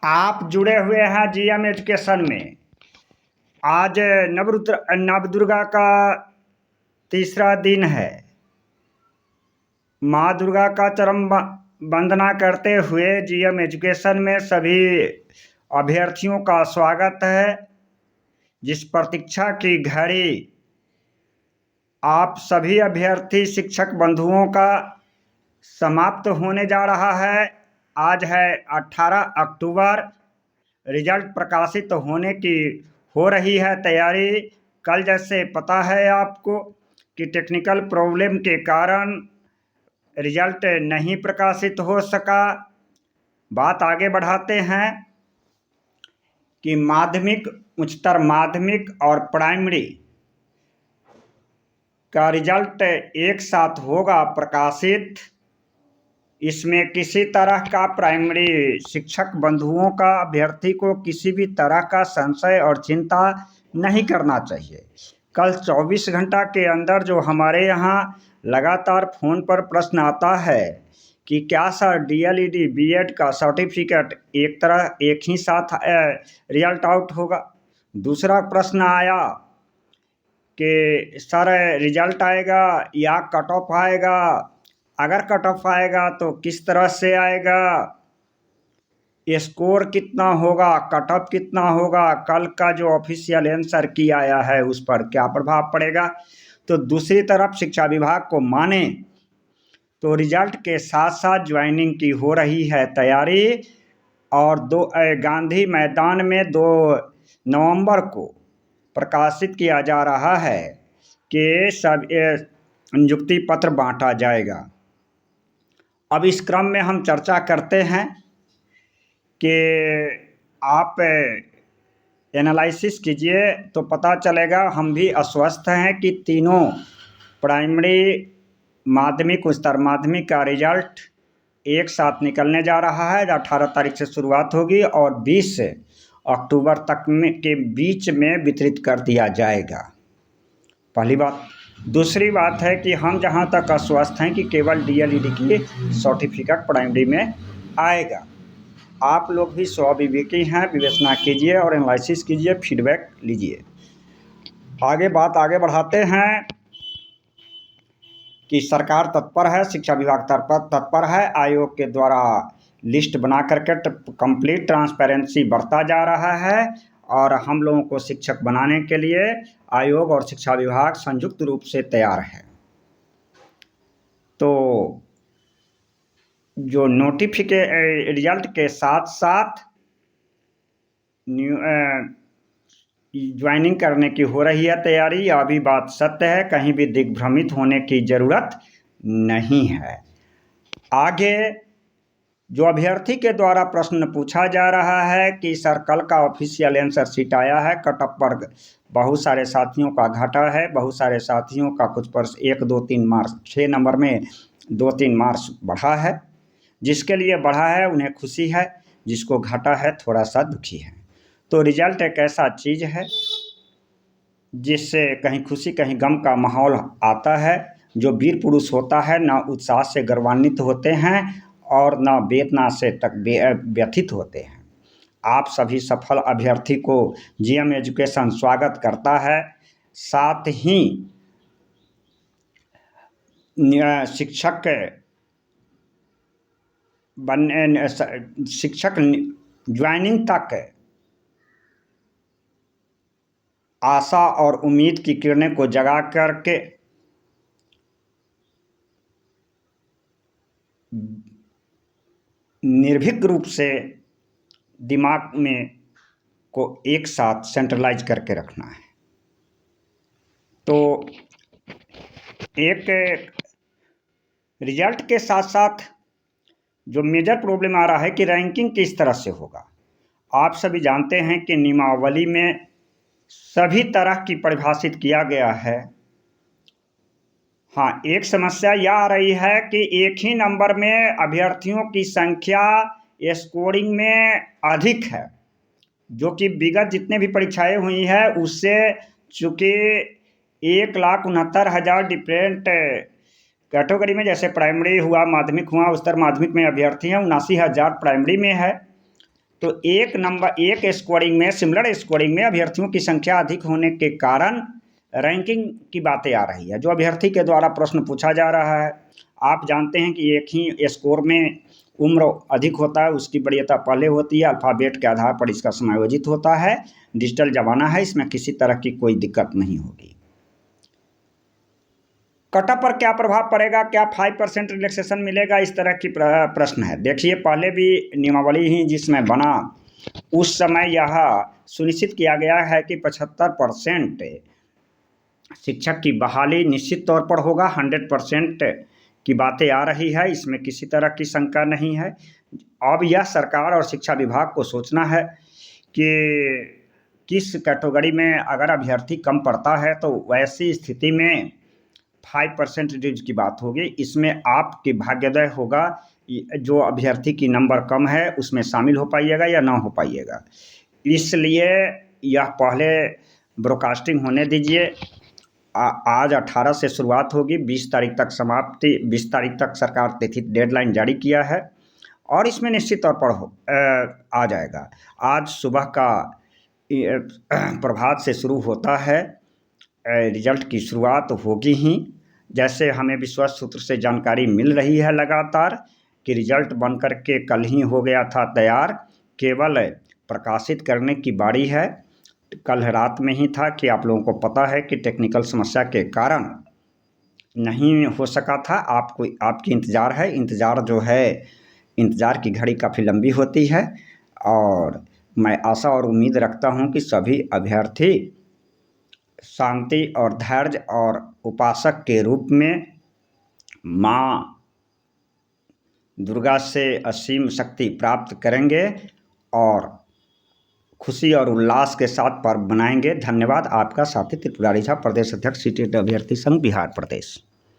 आप जुड़े हुए हैं जीएम एजुकेशन में। आज नवदुर्गा का तीसरा दिन है। माँ दुर्गा का चरण वंदना करते हुए जीएम एजुकेशन में सभी अभ्यर्थियों का स्वागत है। जिस प्रतीक्षा की घड़ी आप सभी अभ्यर्थी शिक्षक बंधुओं का समाप्त होने जा रहा है। आज है 18 अक्टूबर। रिजल्ट प्रकाशित होने की हो रही है तैयारी। कल जैसे पता है आपको कि टेक्निकल प्रॉब्लम के कारण रिजल्ट नहीं प्रकाशित हो सका। बात आगे बढ़ाते हैं कि माध्यमिक, उच्चतर माध्यमिक और प्राइमरी का रिजल्ट एक साथ होगा प्रकाशित। इसमें किसी तरह का प्राइमरी शिक्षक बंधुओं का अभ्यर्थी को किसी भी तरह का संशय और चिंता नहीं करना चाहिए। कल 24 घंटा के अंदर जो हमारे यहाँ लगातार फ़ोन पर प्रश्न आता है कि क्या सर डीएलईडी बीएड का सर्टिफिकेट एक ही साथ रिजल्ट आउट होगा। दूसरा प्रश्न आया कि सर रिजल्ट आएगा या कट ऑफ आएगा, अगर कट ऑफ आएगा तो किस तरह से आएगा, स्कोर कितना होगा, कट ऑफ कितना होगा, कल का जो ऑफिशियल आंसर की आया है उस पर क्या प्रभाव पड़ेगा। तो दूसरी तरफ शिक्षा विभाग को माने तो रिजल्ट के साथ साथ ज्वाइनिंग की हो रही है तैयारी और गांधी मैदान में 2 नवंबर को प्रकाशित किया जा रहा है कि सब नियुक्ति पत्र बांटा जाएगा। अब इस क्रम में हम चर्चा करते हैं कि आप एनालिसिस कीजिए तो पता चलेगा। हम भी आश्वस्त हैं कि तीनों प्राइमरी, माध्यमिक, उच्चतर माध्यमिक का रिजल्ट एक साथ निकलने जा रहा है। 18 तारीख से शुरुआत होगी और 20 अक्टूबर तक के बीच में वितरित कर दिया जाएगा। पहली बात। दूसरी बात है कि हम जहां तक आश्वस्त हैं कि केवल डीएलईडी की सर्टिफिकेट प्राइमरी में आएगा। आप लोग भी स्वविवेकी हैं, विवेचना कीजिए और एनालिसिस कीजिए, फीडबैक लीजिए। बात आगे बढ़ाते हैं कि सरकार तत्पर है, शिक्षा विभाग तत्पर है। आयोग के द्वारा लिस्ट बना करके कंप्लीट ट्रांसपेरेंसी बढ़ता जा रहा है और हम लोगों को शिक्षक बनाने के लिए आयोग और शिक्षा विभाग संयुक्त रूप से तैयार है। तो जो रिजल्ट के साथ साथ ज्वाइनिंग करने की हो रही है तैयारी, यह भी बात सत्य है। कहीं भी दिग्भ्रमित होने की ज़रूरत नहीं है। आगे जो अभ्यर्थी के द्वारा प्रश्न पूछा जा रहा है कि सर कल का ऑफिशियल आंसर शीट आया है, कट ऑफ पर बहुत सारे साथियों का घटा है, बहुत सारे साथियों का कुछ पर 1, 2, 3 मार्क्स, 6 नंबर में 2-3 मार्क्स बढ़ा है। जिसके लिए बढ़ा है उन्हें खुशी है, जिसको घटा है थोड़ा सा दुखी है। तो रिजल्ट एक ऐसा चीज़ है जिससे कहीं खुशी कहीं गम का माहौल आता है। जो वीर पुरुष होता है ना उत्साह से गर्वान्वित होते हैं और ना वेदना से तक व्यथित होते हैं। आप सभी सफल अभ्यर्थी को जीएम एजुकेशन स्वागत करता है। साथ ही शिक्षक ज्वाइनिंग तक आशा और उम्मीद की किरणें को जगा करके निर्भीक रूप से दिमाग में को एक साथ सेंट्रलाइज करके रखना है। तो एक रिजल्ट के साथ साथ जो मेजर प्रॉब्लम आ रहा है कि रैंकिंग किस तरह से होगा। आप सभी जानते हैं कि नियमावली में सभी तरह की परिभाषित किया गया है। हाँ, एक समस्या यह आ रही है कि एक ही नंबर में अभ्यर्थियों की संख्या स्कोरिंग में अधिक है, जो कि विगत जितने भी परीक्षाएं हुई है उससे चूँकि 1,69,000 डिफरेंट कैटेगरी में, जैसे प्राइमरी हुआ, माध्यमिक हुआ, उच्चतर माध्यमिक में अभ्यर्थी हैं, 79,000 प्राइमरी में है। तो एक स्कोरिंग में, सिमिलर स्कोरिंग में अभ्यर्थियों की संख्या अधिक होने के कारण रैंकिंग की बातें आ रही है। जो अभ्यर्थी के द्वारा प्रश्न पूछा जा रहा है, आप जानते हैं कि एक ही स्कोर में उम्र अधिक होता है, उसकी वरीयता पहले होती है, अल्फ़ाबेट के आधार पर इसका समायोजित होता है। डिजिटल ज़माना है, इसमें किसी तरह की कोई दिक्कत नहीं होगी। कटअप पर क्या प्रभाव पड़ेगा, क्या 5% रिलैक्सेशन मिलेगा, इस तरह की प्रश्न है। देखिए, पहले भी नियमावली ही जिसमें बना उस समय यह सुनिश्चित किया गया है कि 75% शिक्षक की बहाली निश्चित तौर पर होगा। 100% की बातें आ रही है, इसमें किसी तरह की शंका नहीं है। अब यह सरकार और शिक्षा विभाग को सोचना है कि किस कैटेगरी में अगर अभ्यर्थी कम पड़ता है तो वैसी स्थिति में 5% रिड्यूस की बात होगी। इसमें आपकी भाग्योदय होगा, जो अभ्यर्थी की नंबर कम है उसमें शामिल हो पाइएगा या ना हो पाइएगा। इसलिए यह पहले ब्रॉडकास्टिंग होने दीजिए। आज 18 से शुरुआत होगी, 20 तारीख तक समाप्ति, 20 तारीख तक सरकार तिथि डेडलाइन जारी किया है और इसमें निश्चित तौर पर आ जाएगा। आज सुबह का प्रभात से शुरू होता है, रिजल्ट की शुरुआत होगी ही। जैसे हमें विश्वस्त सूत्र से जानकारी मिल रही है लगातार कि रिजल्ट बन कर के कल ही हो गया था तैयार, केवल प्रकाशित करने की बारी है। कल रात में ही था कि आप लोगों को पता है कि टेक्निकल समस्या के कारण नहीं हो सका था। आपकी इंतज़ार है। इंतज़ार जो है, इंतज़ार की घड़ी काफ़ी लंबी होती है और मैं आशा और उम्मीद रखता हूं कि सभी अभ्यर्थी शांति और धैर्य और उपासक के रूप में माँ दुर्गा से असीम शक्ति प्राप्त करेंगे और खुशी और उल्लास के साथ पर्व मनाएंगे। धन्यवाद। आपका साथी त्रिपुरारी झा, प्रदेश अध्यक्ष सीटेट अभ्यर्थी संघ बिहार प्रदेश।